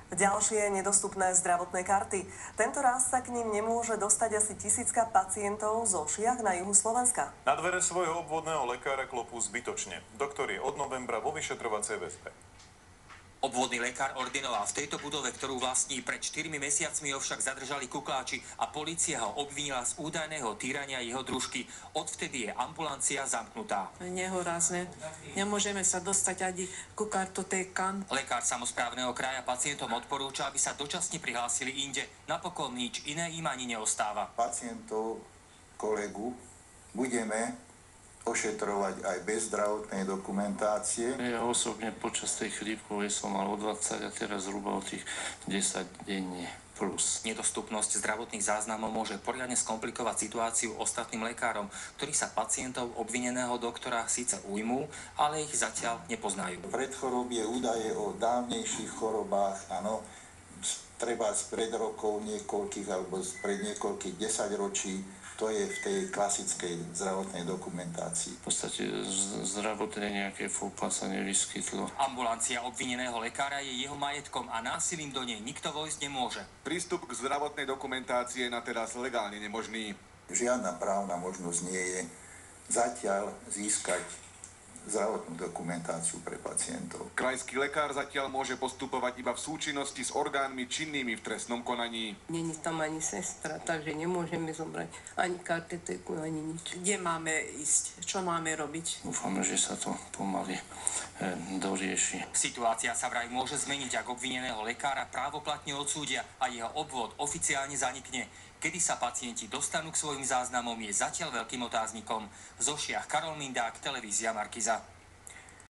Ďalšie nedostupné zdravotné karty. Tento raz sa k nim nemôže dostať asi 1000 pacientov zo Šiach na juhu Slovenska. Na dvere svojho obvodného lekára klopú zbytočne. Doktor je od novembra vo vyšetrovacej väzbe. Obvodný lekár ordinoval v tejto budove, ktorú vlastní. Pred 4 mesiacmi ho však zadržali kukláči a polícia ho obvinila z údajného týrania jeho družky. Odvtedy je ambulancia zamknutá. Nehorázne. Nemôžeme sa dostať ani ku kartotékam. Lekár samosprávneho kraja pacientom odporúča, aby sa dočasne prihlásili inde. Napokon nič iné im ani neostáva. Pacientov, kolegu budeme ošetrovať aj bez zdravotnej dokumentácie. Ja osobne počas tej chrípkovej som mal o 20 a teraz zhruba o tých 10 denne plus. Nedostupnosť zdravotných záznamov môže poriadne skomplikovať situáciu ostatným lekárom, ktorí sa pacientov obvineného doktora síce ujmú, ale ich zatiaľ nepoznajú. Predchorobie údaje o dávnejších chorobách, áno, treba spred rokov niekoľkých alebo spred niekoľkých 10 ročí. To je v tej klasickej zdravotnej dokumentácii. V podstate zdravotné nejaké fúpa sa nevyskytlo. Ambulancia obvineného lekára je jeho majetkom a násilím do nej nikto vojsť nemôže. Prístup k zdravotnej dokumentácii je na teraz legálne nemožný. Žiadna právna možnosť nie je zatiaľ získať zdravotnú dokumentáciu pre pacientov. Krajský lekár zatiaľ môže postupovať iba v súčinnosti s orgánmi činnými v trestnom konaní. Není tam ani sestra, takže nemôžeme zobrať ani kartotéku, ani nič. Kde máme ísť? Čo máme robiť? Dúfame, že sa to pomaly dorieši. Situácia sa vraj môže zmeniť, ak obvineného lekára právoplatne odsúdia a jeho obvod oficiálne zanikne. Kedy sa pacienti dostanú k svojim záznamom, je zatiaľ veľkým otáznikom. Zo Šiach Karol Mindák, televízia Markiza.